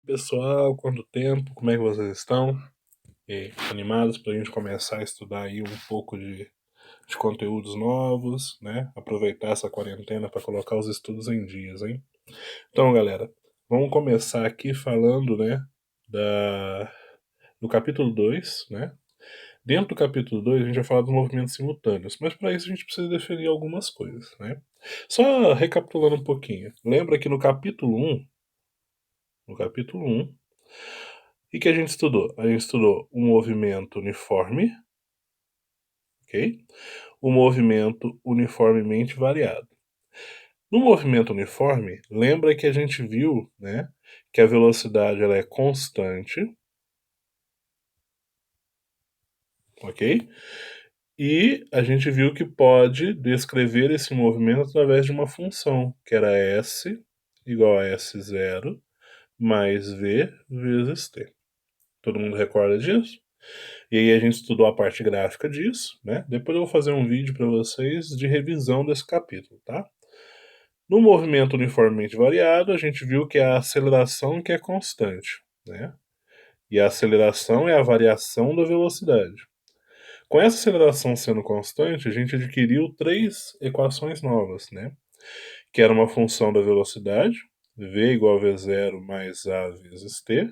Pessoal, quanto tempo? Como é que vocês estão? Animados para a gente começar a estudar aí um pouco de conteúdos novos, né? Aproveitar essa quarentena para colocar os estudos em dias, hein? Então, galera, vamos começar aqui falando, né, do capítulo 2, né? Dentro do capítulo 2 a gente vai falar dos movimentos simultâneos, mas para isso a gente precisa definir algumas coisas, né? Só recapitulando um pouquinho. Lembra que no capítulo 1, o que a gente estudou? A gente estudou o movimento uniforme, ok? O movimento uniformemente variado. No movimento uniforme, lembra que a gente viu, né, que a velocidade ela é constante, ok? E a gente viu que pode descrever esse movimento através de uma função, que era S igual a S0 mais V vezes T. Todo mundo recorda disso? E aí a gente estudou a parte gráfica disso, né? Depois eu vou fazer um vídeo para vocês de revisão desse capítulo, tá? No movimento uniformemente variado, a gente viu que é a aceleração que é constante, né? E a aceleração é a variação da velocidade. Com essa aceleração sendo constante, a gente adquiriu três equações novas, né? Que era uma função da velocidade, v igual a v0 mais a vezes t.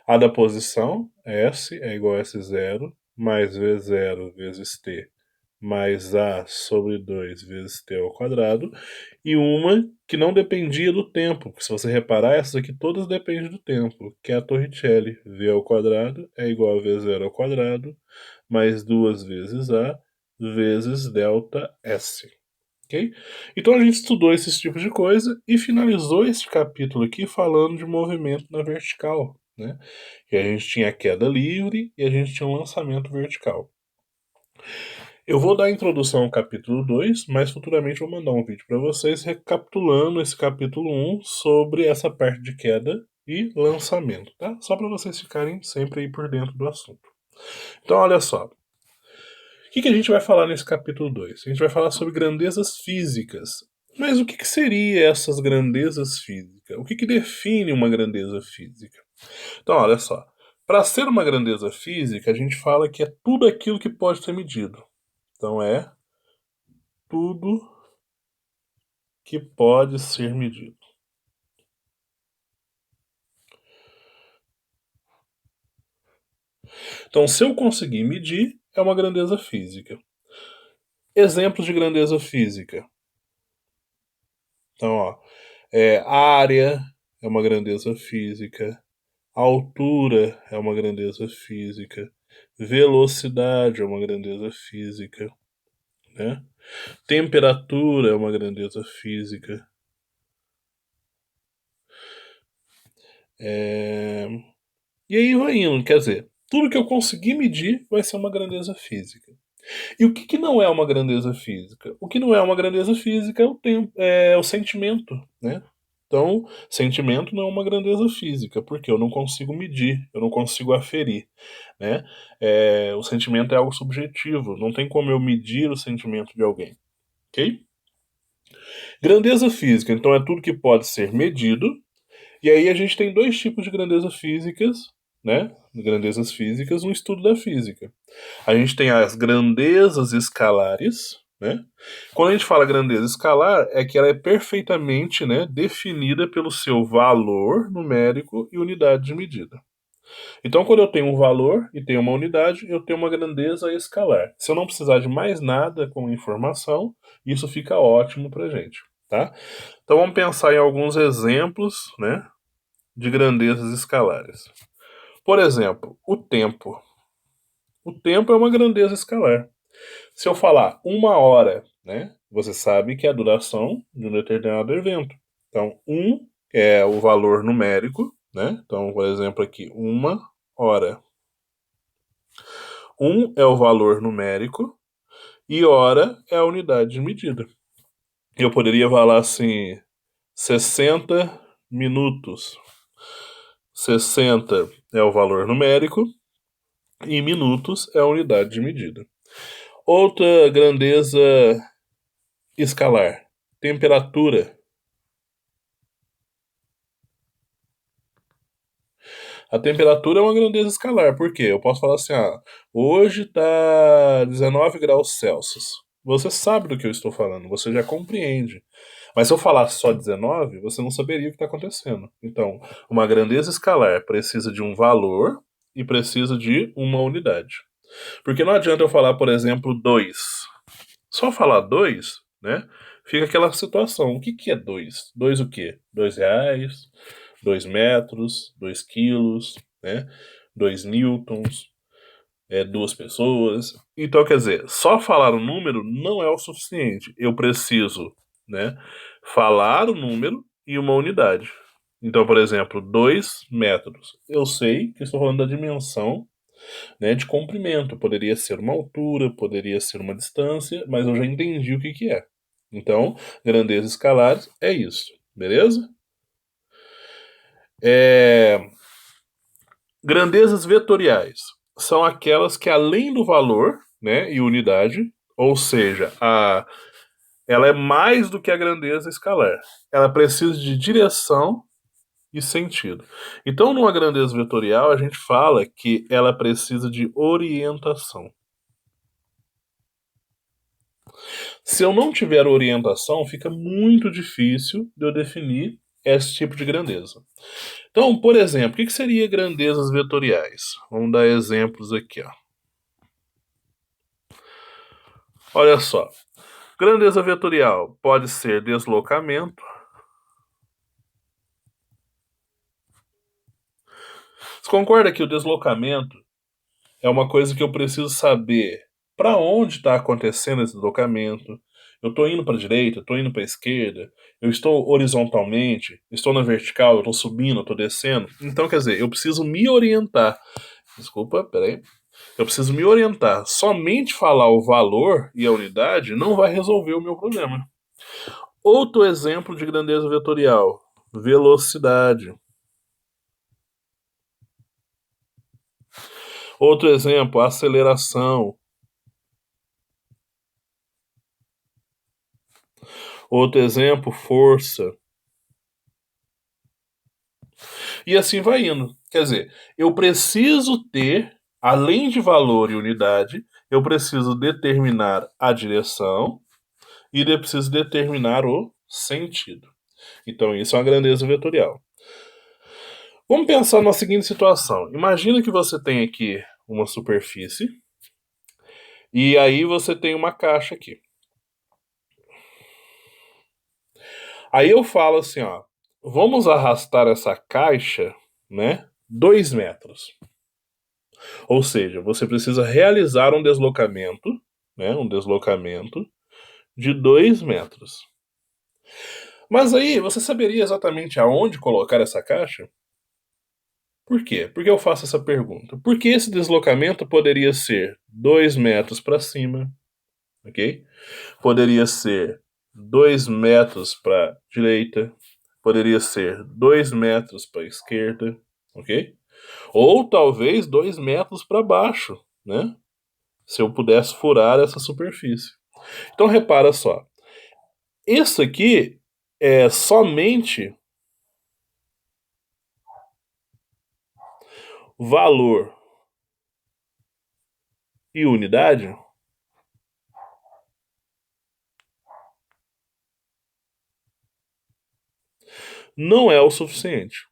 A da posição, S é igual a S0 mais V0 vezes T mais A sobre 2 vezes T ao quadrado. E uma que não dependia do tempo, porque se você reparar, essas aqui todas dependem do tempo, que é a Torricelli. V ao quadrado é igual a V0 ao quadrado mais 2 vezes A vezes delta S. Okay? Então a gente estudou esses tipos de coisa e finalizou esse capítulo aqui falando de movimento na vertical, né? Que a gente tinha a queda livre e a gente tinha um lançamento vertical. Eu vou dar a introdução ao capítulo 2, mas futuramente vou mandar um vídeo para vocês recapitulando esse capítulo 1 sobre essa parte de queda e lançamento, tá? Só para vocês ficarem sempre aí por dentro do assunto. Então, olha só. O que a gente vai falar nesse capítulo 2? A gente vai falar sobre grandezas físicas. Mas o que seria essas grandezas físicas? O que define uma grandeza física? Então, olha só. Para ser uma grandeza física, a gente fala que é tudo aquilo que pode ser medido. Então, é tudo que pode ser medido. Então, se eu conseguir medir, é uma grandeza física. Exemplos de grandeza física. Então, ó, área é uma grandeza física. Altura é uma grandeza física. Velocidade é uma grandeza física. Né? Temperatura é uma grandeza física. E aí vai indo, quer dizer, tudo que eu conseguir medir vai ser uma grandeza física. E o que não é uma grandeza física? O que não é uma grandeza física é o tempo, é o sentimento, né? Então, sentimento não é uma grandeza física, porque eu não consigo medir, eu não consigo aferir, né? O sentimento é algo subjetivo, não tem como eu medir o sentimento de alguém, ok? Grandeza física, então, é tudo que pode ser medido, e aí a gente tem dois tipos de grandezas físicas, né? Grandezas físicas no estudo da física. A gente tem as grandezas escalares, né? Quando a gente fala grandeza escalar, é que ela é perfeitamente, né, definida pelo seu valor numérico e unidade de medida. Então, quando eu tenho um valor e tenho uma unidade, eu tenho uma grandeza escalar. Se eu não precisar de mais nada com informação, isso fica ótimo pra gente, tá? Então, vamos pensar em alguns exemplos, né, de grandezas escalares. Por exemplo, o tempo. O tempo é uma grandeza escalar. Se eu falar 1 hora, né, você sabe que é a duração de um determinado evento. Então, é o valor numérico, né? Então, por exemplo, aqui, 1 hora. É o valor numérico e hora é a unidade de medida. Eu poderia falar assim, 60 minutos. 60 é o valor numérico e minutos é a unidade de medida. Outra grandeza escalar, temperatura. A temperatura é uma grandeza escalar, por quê? Eu posso falar assim, hoje está 19 graus Celsius. Você sabe do que eu estou falando, você já compreende. Mas se eu falar só 19, você não saberia o que está acontecendo. Então, uma grandeza escalar precisa de um valor e precisa de uma unidade. Porque não adianta eu falar, por exemplo, 2. Só falar 2, né? Fica aquela situação. O que, que é 2? 2 o quê? R$ 2, 2 metros, 2 quilos, né? 2 newtons, 2 pessoas. Então, quer dizer, só falar o número não é o suficiente. Eu preciso, né, falar o número e uma unidade. Então, por exemplo, 2 metros. Eu sei que estou falando da dimensão, né, de comprimento. Poderia ser uma altura, poderia ser uma distância, mas eu já entendi o que, que é. Então, grandeza escalares é isso, beleza? Grandezas vetoriais são aquelas que, além do valor, né, e unidade, ou seja, ela é mais do que a grandeza escalar. Ela precisa de direção e sentido. Então, numa grandeza vetorial, a gente fala que ela precisa de orientação. Se eu não tiver orientação, fica muito difícil de eu definir esse tipo de grandeza. Então, por exemplo, o que seria grandezas vetoriais? Vamos dar exemplos aqui. Olha só. Grandeza vetorial pode ser deslocamento. Você concorda que o deslocamento é uma coisa que eu preciso saber para onde está acontecendo esse deslocamento? Eu estou indo para a direita, estou indo para a esquerda, eu estou horizontalmente, estou na vertical, eu estou subindo, eu estou descendo. Então, quer dizer, eu preciso me orientar. Desculpa, peraí. Eu preciso me orientar. Somente falar o valor e a unidade não vai resolver o meu problema. Outro exemplo de grandeza vetorial: velocidade. Outro exemplo: aceleração. Outro exemplo: força. E assim vai indo. Quer dizer, eu preciso ter, além de valor e unidade, eu preciso determinar a direção e eu preciso determinar o sentido. Então, isso é uma grandeza vetorial. Vamos pensar na seguinte situação. Imagina que você tem aqui uma superfície e aí você tem uma caixa aqui. Aí eu falo assim, vamos arrastar essa caixa, né, 2 metros. Ou seja, você precisa realizar um deslocamento, né, de 2 metros. Mas aí, você saberia exatamente aonde colocar essa caixa? Por quê? Por que eu faço essa pergunta? Porque esse deslocamento poderia ser 2 metros para cima, ok? Poderia ser 2 metros para direita, poderia ser 2 metros para esquerda, ok? Ou talvez 2 metros para baixo, né? Se eu pudesse furar essa superfície. Então repara só, isso aqui é somente valor e unidade. Não é o suficiente.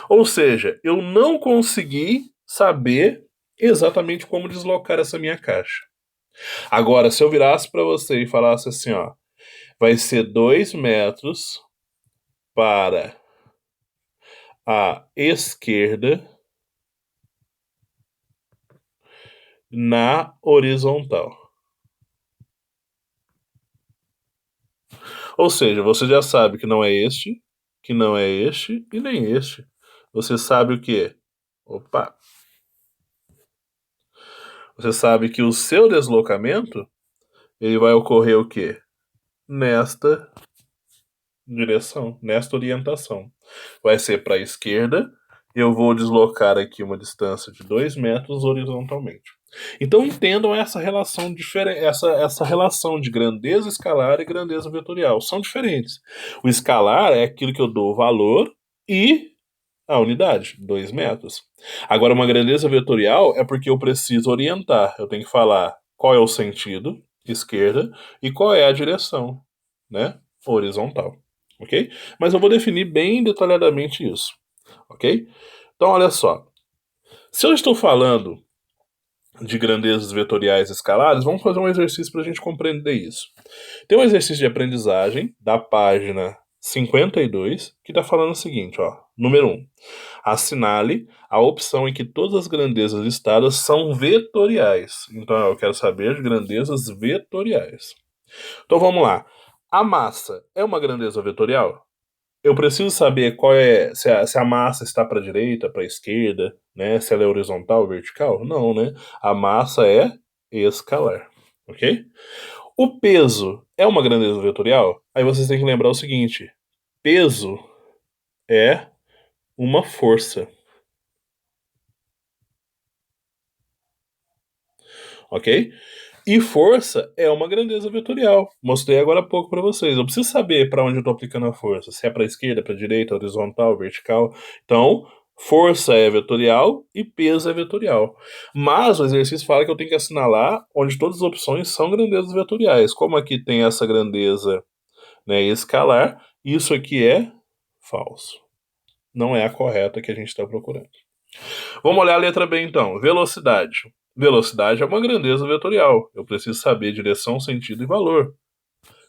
Ou seja, eu não consegui saber exatamente como deslocar essa minha caixa. Agora, se eu virasse para você e falasse assim, vai ser 2 metros para a esquerda na horizontal. Ou seja, você já sabe que não é este, que não é este e nem este. Você sabe o que? Opa! Você sabe que o seu deslocamento ele vai ocorrer o quê? Nesta direção, nesta orientação. Vai ser para a esquerda, eu vou deslocar aqui uma distância de 2 metros horizontalmente. Então entendam essa relação essa relação de grandeza escalar e grandeza vetorial. São diferentes. O escalar é aquilo que eu dou valor e a unidade, 2 metros. Agora, uma grandeza vetorial é porque eu preciso orientar. Eu tenho que falar qual é o sentido, esquerda, e qual é a direção, né? Horizontal. Ok? Mas eu vou definir bem detalhadamente isso. Ok? Então, olha só. Se eu estou falando de grandezas vetoriais escalares, vamos fazer um exercício para a gente compreender isso. Tem um exercício de aprendizagem da página 52 que está falando o seguinte, ó. Número 1. Assinale a opção em que todas as grandezas listadas são vetoriais. Então eu quero saber de grandezas vetoriais. Então vamos lá. A massa é uma grandeza vetorial? Eu preciso saber qual é se a massa está para a direita, para a esquerda, né? Se ela é horizontal ou vertical? Não, né? A massa é escalar, ok? O peso é uma grandeza vetorial? Aí vocês têm que lembrar o seguinte: peso é uma força, ok? E força é uma grandeza vetorial. Mostrei agora há pouco para vocês. Eu preciso saber para onde eu estou aplicando a força. Se é para a esquerda, para a direita, horizontal, vertical. Então, força é vetorial e peso é vetorial. Mas o exercício fala que eu tenho que assinalar onde todas as opções são grandezas vetoriais. Como aqui tem essa grandeza, né, escalar, isso aqui é falso. Não é a correta que a gente está procurando. Vamos olhar a letra B então. Velocidade. Velocidade é uma grandeza vetorial. Eu preciso saber direção, sentido e valor,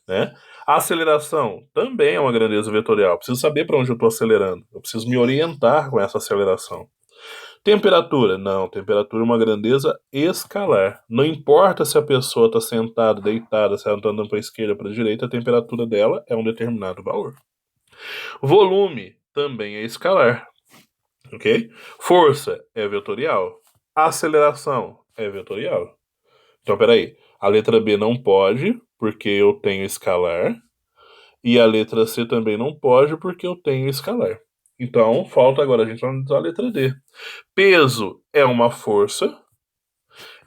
né? A aceleração também é uma grandeza vetorial. Eu preciso saber para onde eu estou acelerando. Eu preciso me orientar com essa aceleração. Temperatura. Não, temperatura é uma grandeza escalar. Não importa se a pessoa está sentada, deitada, se ela está andando para a esquerda ou para a direita, a temperatura dela é um determinado valor. Volume também é escalar. Ok? Força é vetorial. Aceleração é vetorial. Então, peraí. A letra B não pode, porque eu tenho escalar. E a letra C também não pode, porque eu tenho escalar. Então, falta agora a gente analisar a letra D. Peso é uma força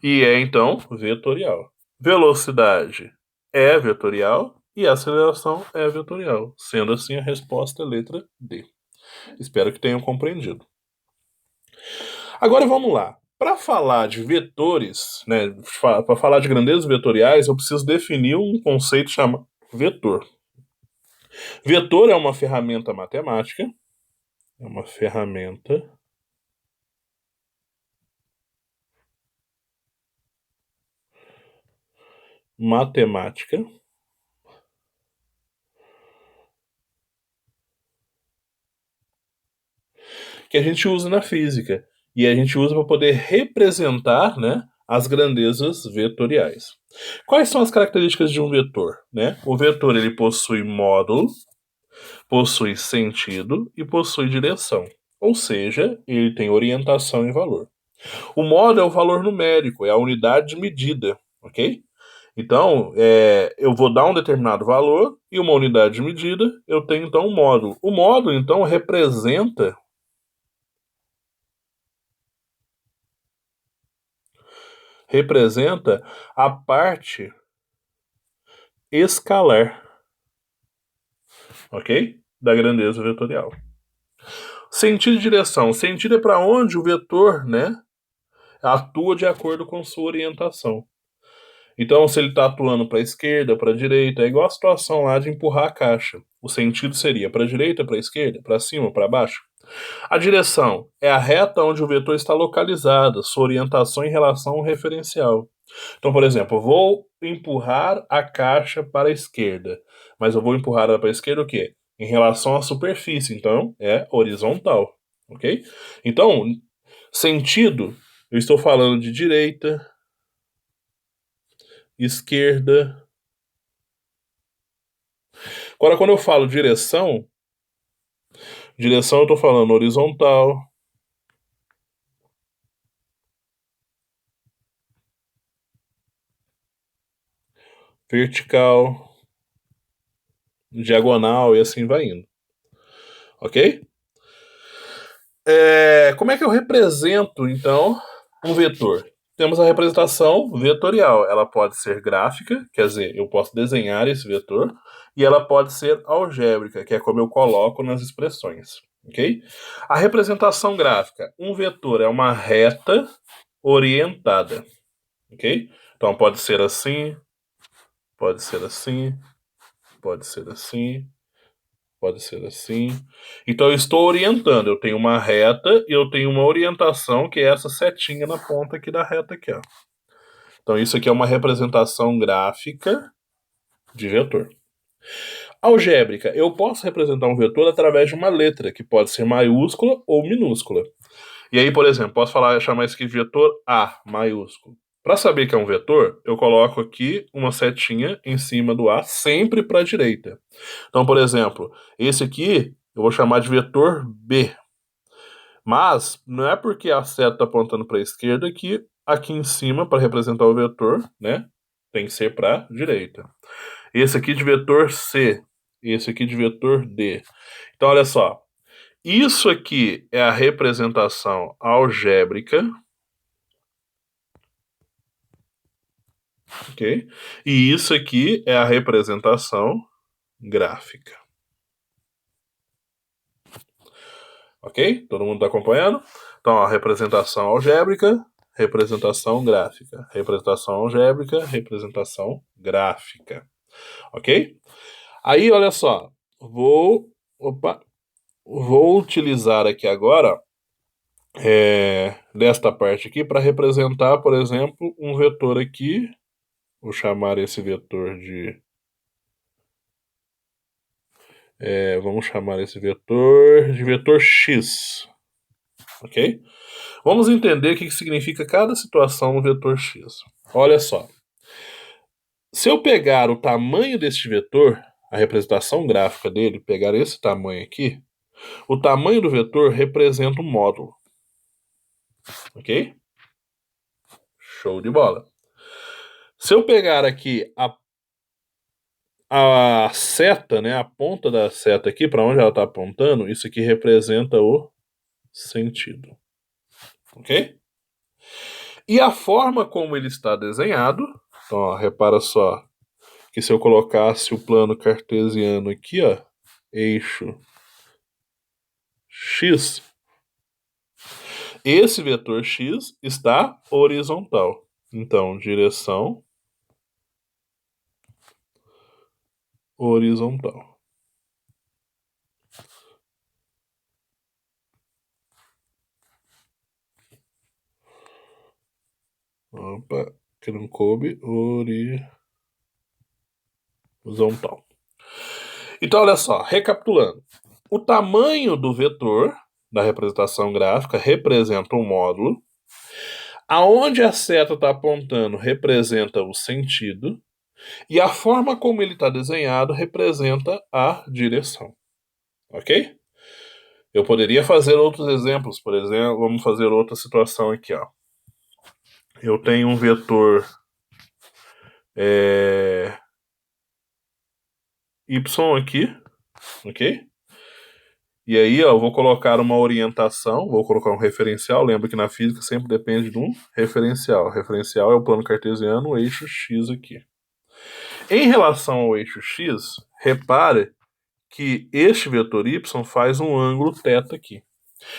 e é, então, vetorial. Velocidade é vetorial e aceleração é vetorial. Sendo assim, a resposta é a letra D. Espero que tenham compreendido. Agora vamos lá. Para falar de vetores, né, para falar de grandezas vetoriais, eu preciso definir um conceito chamado vetor. Vetor é uma ferramenta matemática, é uma ferramenta matemática que a gente usa na física e a gente usa para poder representar, né, as grandezas vetoriais. Quais são as características de um vetor, né? O vetor ele possui módulo, possui sentido e possui direção. Ou seja, ele tem orientação e valor. O módulo é o valor numérico, é a unidade de medida, ok? Então, eu vou dar um determinado valor e uma unidade de medida, eu tenho então um módulo. O módulo, então, representa a parte escalar, ok? Da grandeza vetorial. Sentido e direção. Sentido é para onde o vetor, né, atua de acordo com sua orientação. Então, se ele está atuando para a esquerda, para a direita, é igual a situação lá de empurrar a caixa. O sentido seria para a direita, para a esquerda, para cima, para baixo. A direção é a reta onde o vetor está localizado, sua orientação em relação ao referencial. Então, por exemplo, eu vou empurrar a caixa para a esquerda, mas eu vou empurrar ela para a esquerda o quê? Em relação à superfície, então é horizontal, ok? Então, sentido, eu estou falando de direita, esquerda. Agora, quando eu falo direção eu estou falando horizontal, vertical, diagonal e assim vai indo. Ok? Como é que eu represento, então, um vetor? temos a representação vetorial. Ela pode ser gráfica, quer dizer, eu posso desenhar esse vetor, e ela pode ser algébrica, que é como eu coloco nas expressões. Ok? A representação gráfica. Um vetor é uma reta orientada. Ok? Então pode ser assim, pode ser assim, pode ser assim, pode ser assim. Então eu estou orientando. Eu tenho uma reta e eu tenho uma orientação, que é essa setinha na ponta aqui da reta aqui, ó. Então isso aqui é uma representação gráfica de vetor. Algébrica. Eu posso representar um vetor através de uma letra, que pode ser maiúscula ou minúscula. E aí, por exemplo, posso chamar isso aqui de vetor A, maiúsculo. Para saber que é um vetor, eu coloco aqui uma setinha em cima do A, sempre para a direita. Então, por exemplo, esse aqui eu vou chamar de vetor B. Mas não é porque a seta está apontando para a esquerda que aqui em cima, para representar o vetor, né, tem que ser para a direita. Esse aqui de vetor C, esse aqui de vetor D. Então, olha só. Isso aqui é a representação algébrica, ok? E isso aqui é a representação gráfica. Ok? Todo mundo está acompanhando? Então, a representação algébrica, representação gráfica. Representação algébrica, representação gráfica. Ok? Aí, olha só. Vou utilizar aqui agora desta parte aqui para representar, por exemplo, um vetor aqui. Vou chamar esse vetor de... vamos chamar esse vetor de vetor x. Ok? Vamos entender o que significa cada situação no vetor x. Olha só. Se eu pegar o tamanho deste vetor, a representação gráfica dele, pegar esse tamanho aqui, o tamanho do vetor representa um módulo. Ok? Show de bola. Se eu pegar aqui a seta, né, a ponta da seta aqui, para onde ela está apontando, isso aqui representa o sentido. Ok? E a forma como ele está desenhado, então, ó, repara só, que se eu colocasse o plano cartesiano aqui, ó, eixo x, esse vetor x está horizontal. Então, direção horizontal. Opa, que não coube, horizontal. Então, olha só, recapitulando. O tamanho do vetor da representação gráfica representa um módulo. Aonde a seta está apontando representa o sentido. E a forma como ele está desenhado representa a direção. Ok? Eu poderia fazer outros exemplos. Por exemplo, vamos fazer outra situação aqui. Ó. Eu tenho um vetor y aqui. Ok? E aí, ó, eu vou colocar uma orientação, vou colocar um referencial. Lembra que na física sempre depende de um referencial. O referencial é o plano cartesiano, o eixo x aqui. Em relação ao eixo x, repare que este vetor y faz um ângulo θ aqui.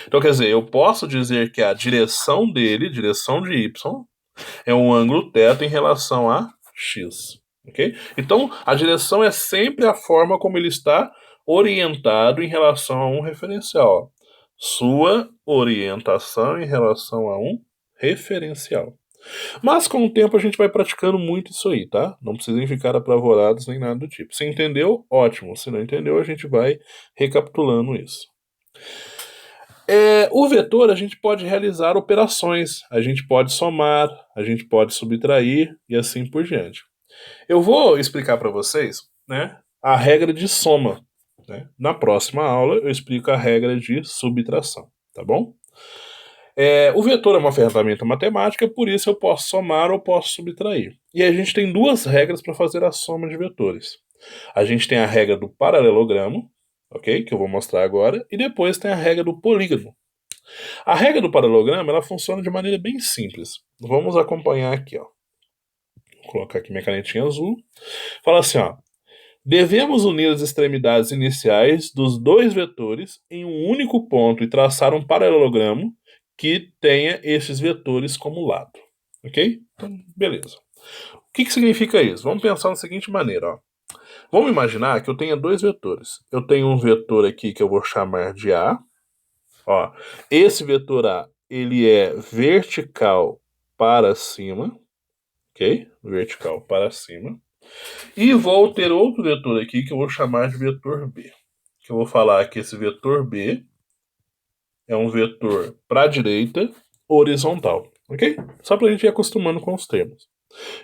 Então, quer dizer, eu posso dizer que a direção dele, direção de y, é um ângulo θ em relação a x. Okay? Então, a direção é sempre a forma como ele está orientado em relação a um referencial. Sua orientação em relação a um referencial. Mas com o tempo a gente vai praticando muito isso aí, tá? Não precisem ficar apavorados nem nada do tipo. Se entendeu, ótimo. Se não entendeu, a gente vai recapitulando isso. O vetor a gente pode realizar operações, a gente pode somar, a gente pode subtrair e assim por diante. Eu vou explicar para vocês, né, a regra de soma. Né? Na próxima aula eu explico a regra de subtração, tá bom? O vetor é uma ferramenta matemática, por isso eu posso somar ou posso subtrair. E a gente tem duas regras para fazer a soma de vetores. A gente tem a regra do paralelogramo, ok? Que eu vou mostrar agora, e depois tem a regra do polígono. A regra do paralelogramo ela funciona de maneira bem simples. Vamos acompanhar aqui, ó. Vou colocar aqui minha canetinha azul. Fala assim, ó. Devemos unir as extremidades iniciais dos dois vetores em um único ponto e traçar um paralelogramo que tenha esses vetores como lado. Ok? Então, beleza. O que significa isso? Vamos pensar da seguinte maneira, ó. Vamos imaginar que eu tenha dois vetores. Eu tenho um vetor aqui que eu vou chamar de A. Ó, esse vetor A, ele é vertical para cima, ok? Vertical para cima. E vou ter outro vetor aqui que eu vou chamar de vetor B. Que eu vou falar que esse vetor B é um vetor para a direita horizontal, ok? Só para a gente ir acostumando com os termos.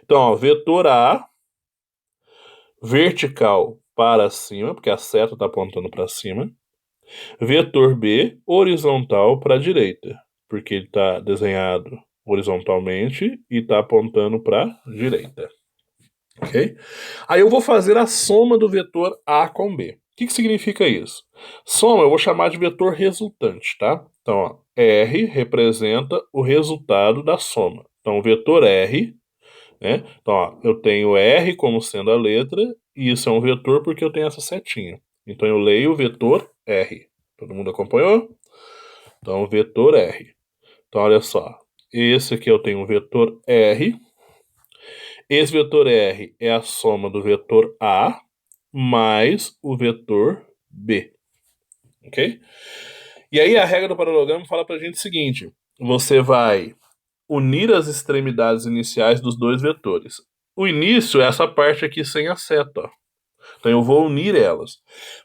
Então, ó, vetor A vertical para cima, porque a seta está apontando para cima. Vetor B horizontal para a direita, porque ele está desenhado horizontalmente e está apontando para a direita. Ok? Aí eu vou fazer a soma do vetor A com B. O que significa isso? Soma eu vou chamar de vetor resultante, tá? Então, ó, R representa o resultado da soma. Então, o vetor R, né? Então, ó, eu tenho R como sendo a letra, e isso é um vetor porque eu tenho essa setinha. Então, eu leio o vetor R. Todo mundo acompanhou? Então, vetor R. Então, olha só. Esse aqui eu tenho um vetor R. Esse vetor R é a soma do vetor A mais o vetor B. Ok? E aí a regra do paralelogramo fala pra gente o seguinte. Você vai unir as extremidades iniciais dos dois vetores. O início é essa parte aqui sem a seta, ó. Então eu vou unir elas.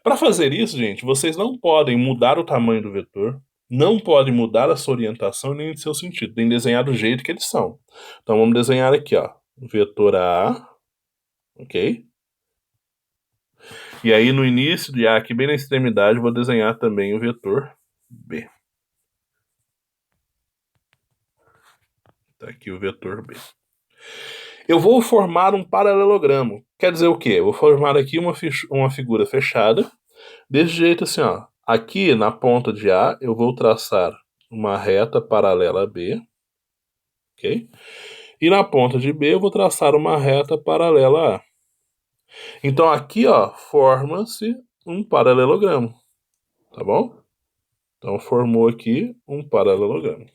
Para fazer isso, gente, vocês não podem mudar o tamanho do vetor, não podem mudar a sua orientação nem o seu sentido. Tem que desenhar do jeito que eles são. Então vamos desenhar aqui, ó, vetor A, ok? E aí no início de A, aqui bem na extremidade, vou desenhar também o vetor B. Tá aqui o vetor B. Eu vou formar um paralelogramo. Quer dizer o quê? Eu vou formar aqui uma figura fechada. Desse jeito assim, ó. Aqui na ponta de A, eu vou traçar uma reta paralela a B. Ok? E na ponta de B, eu vou traçar uma reta paralela a A. Então aqui, ó, forma-se um paralelogramo. Tá bom? Então formou aqui um paralelogramo.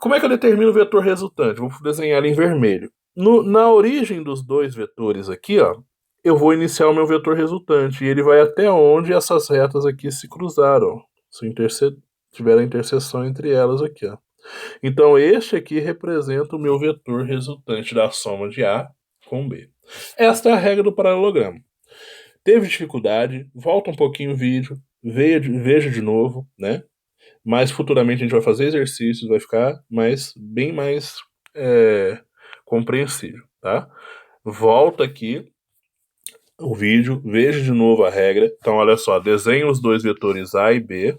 Como é que eu determino o vetor resultante? Vou desenhar ele em vermelho. Na origem dos dois vetores aqui, ó, eu vou iniciar o meu vetor resultante. E ele vai até onde essas retas aqui se cruzaram. Se tiver a interseção entre elas aqui, ó. Então, este aqui representa o meu vetor resultante da soma de A com B. Esta é a regra do paralelogramo. Teve dificuldade? Volta um pouquinho o vídeo, veja de novo, né? Mas futuramente a gente vai fazer exercícios, vai ficar bem mais compreensível, tá? Volta aqui o vídeo, veja de novo a regra. Então, olha só, desenhe os dois vetores A e B,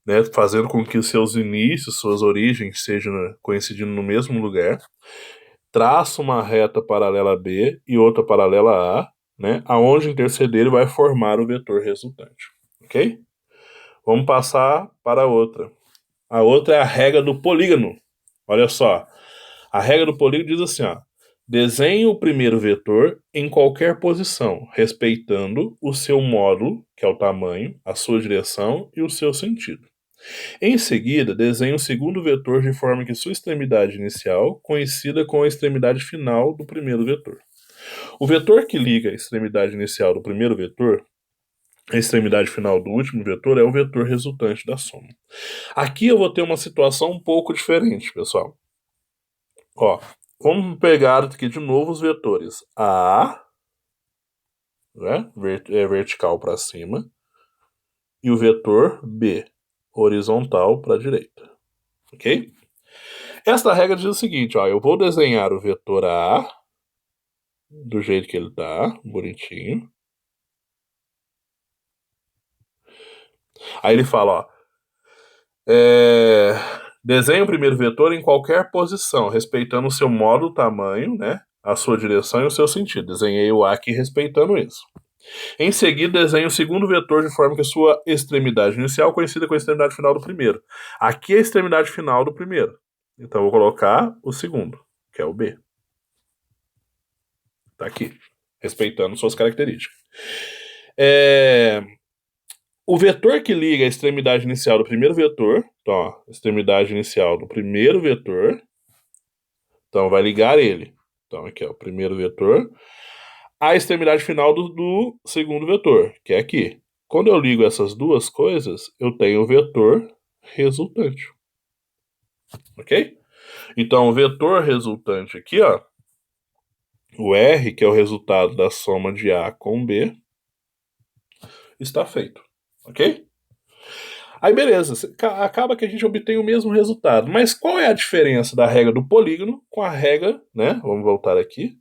né, fazendo com que os seus inícios, suas origens sejam coincidindo no mesmo lugar. Traça uma reta paralela a B e outra paralela a, né, aonde interceder vai formar o vetor resultante, ok? Vamos passar para a outra. A outra é a regra do polígono. Olha só. A regra do polígono diz assim, ó. Desenhe o primeiro vetor em qualquer posição, respeitando o seu módulo, que é o tamanho, a sua direção e o seu sentido. Em seguida, desenhe o segundo vetor de forma que sua extremidade inicial coincida com a extremidade final do primeiro vetor. O vetor que liga a extremidade inicial do primeiro vetor a extremidade final do último vetor é o vetor resultante da soma. Aqui eu vou ter uma situação um pouco diferente, pessoal. Ó, vamos pegar aqui de novo os vetores A, né, vertical para cima, e o vetor B, horizontal para a direita. Ok? Esta regra diz o seguinte, ó, eu vou desenhar o vetor A do jeito que ele tá, bonitinho. Aí ele fala, ó, desenhe o primeiro vetor em qualquer posição, respeitando o seu módulo, tamanho, né, a sua direção e o seu sentido. Desenhei o A aqui respeitando isso. Em seguida, desenhe o segundo vetor de forma que a sua extremidade inicial coincida com a extremidade final do primeiro. Aqui é a extremidade final do primeiro. Então, eu vou colocar o segundo, que é o B. Tá aqui, respeitando suas características. O vetor que liga a extremidade inicial do primeiro vetor, então, ó, extremidade inicial do primeiro vetor, então vai ligar ele. Então, aqui é o primeiro vetor, a extremidade final do segundo vetor, que é aqui. Quando eu ligo essas duas coisas, eu tenho o vetor resultante. Ok? Então, o vetor resultante aqui, ó, o R, que é o resultado da soma de A com B, está feito. Ok? Aí, beleza. Acaba que a gente obtém o mesmo resultado. Mas qual é a diferença da regra do polígono com a regra, né? Vamos voltar aqui.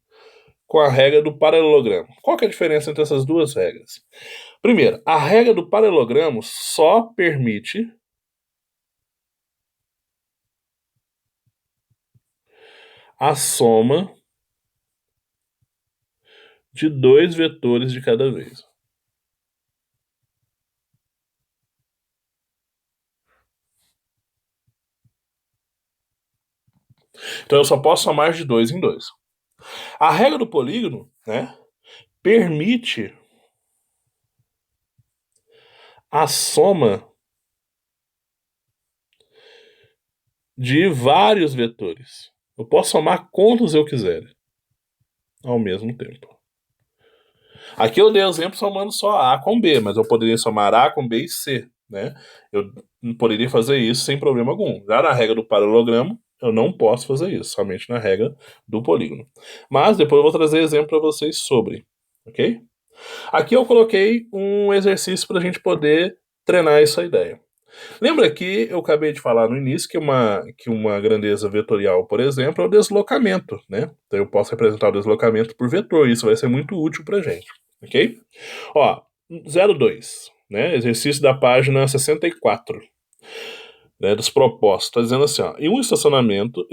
Com a regra do paralelogramo. Qual que é a diferença entre essas duas regras? Primeiro, a regra do paralelogramo só permite a soma de dois vetores de cada vez. Então eu só posso somar de dois em dois. A regra do polígono, né, permite a soma de vários vetores. Eu posso somar quantos eu quiser ao mesmo tempo. Aqui eu dei o exemplo somando só A com B, mas eu poderia somar A com B e C, né? Eu poderia fazer isso sem problema algum. Já na regra do paralelogramo, eu não posso fazer isso, somente na regra do polígono. Mas depois eu vou trazer exemplo para vocês sobre, ok? Aqui eu coloquei um exercício para a gente poder treinar essa ideia. Lembra que eu acabei de falar no início que uma grandeza vetorial, por exemplo, é o deslocamento, né? Então eu posso representar o deslocamento por vetor, isso vai ser muito útil para a gente, ok? Ó, 02, né? Exercício da página 64. Né, dos propostos, está dizendo assim, ó, em um estacionamento,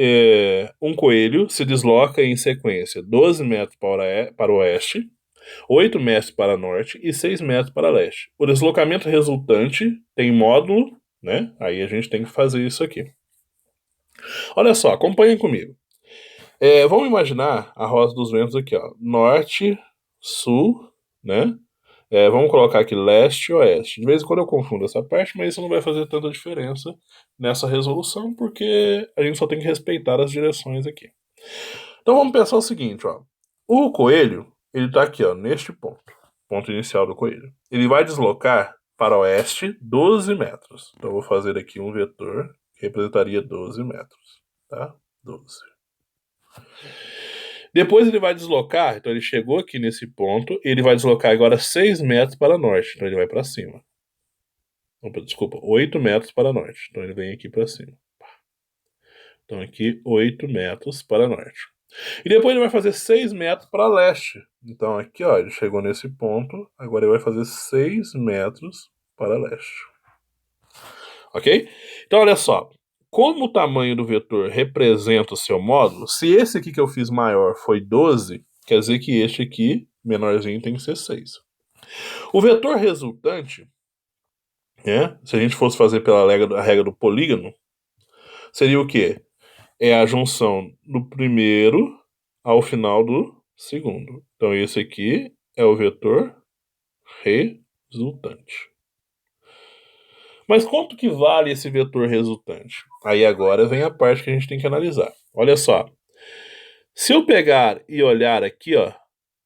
um coelho se desloca em sequência 12 metros para o oeste, 8 metros para norte e 6 metros para leste. O deslocamento resultante tem módulo, né? Aí a gente tem que fazer isso aqui. Olha só, acompanhem comigo. Vamos imaginar a roda dos ventos aqui, ó, norte, sul, né? Vamos colocar aqui leste e oeste. De vez em quando eu confundo essa parte, mas isso não vai fazer tanta diferença nessa resolução, porque a gente só tem que respeitar as direções aqui. Então vamos pensar o seguinte, ó. O coelho, ele está aqui, ó, neste ponto inicial do coelho. Ele vai deslocar para oeste 12 metros. Então eu vou fazer aqui um vetor que representaria 12 metros, tá? 12. Depois ele vai deslocar, então ele chegou aqui nesse ponto, ele vai deslocar agora 6 metros para norte, então ele vai para cima. Desculpa, 8 metros para norte, então ele vem aqui para cima. Então aqui 8 metros para norte. E depois ele vai fazer 6 metros para leste. Então aqui, ó, ele chegou nesse ponto, agora ele vai fazer 6 metros para leste. Ok? Então olha só, como o tamanho do vetor representa o seu módulo, se esse aqui que eu fiz maior foi 12, quer dizer que este aqui, menorzinho, tem que ser 6. O vetor resultante, né, se a gente fosse fazer pela regra do polígono, seria o quê? É a junção do primeiro ao final do segundo. Então esse aqui é o vetor resultante. Mas quanto que vale esse vetor resultante? Aí agora vem a parte que a gente tem que analisar. Olha só. Se eu pegar e olhar aqui, ó,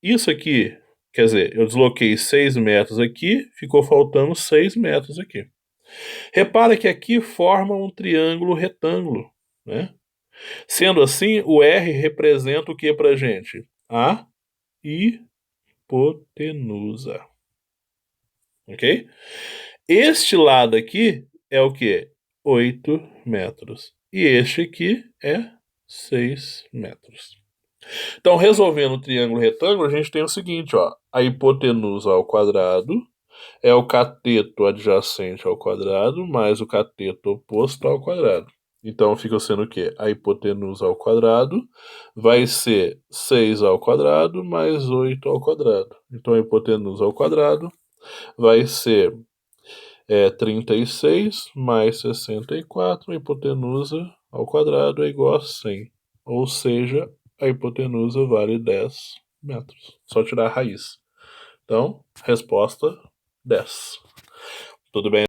isso aqui, quer dizer, eu desloquei 6 metros aqui, ficou faltando 6 metros aqui. Repara que aqui forma um triângulo retângulo, né? Sendo assim, o R representa o que pra gente? A hipotenusa. Ok? Este lado aqui é o que? 8 metros. E este aqui é 6 metros. Então, resolvendo o triângulo retângulo, a gente tem o seguinte, ó. A hipotenusa ao quadrado é o cateto adjacente ao quadrado mais o cateto oposto ao quadrado. Então fica sendo o quê? A hipotenusa ao quadrado vai ser 6 ao quadrado mais 8 ao quadrado. Então a hipotenusa ao quadrado vai ser 36 mais 64. A hipotenusa ao quadrado é igual a 100. Ou seja, a hipotenusa vale 10 metros. Só tirar a raiz. Então, resposta 10. Tudo bem?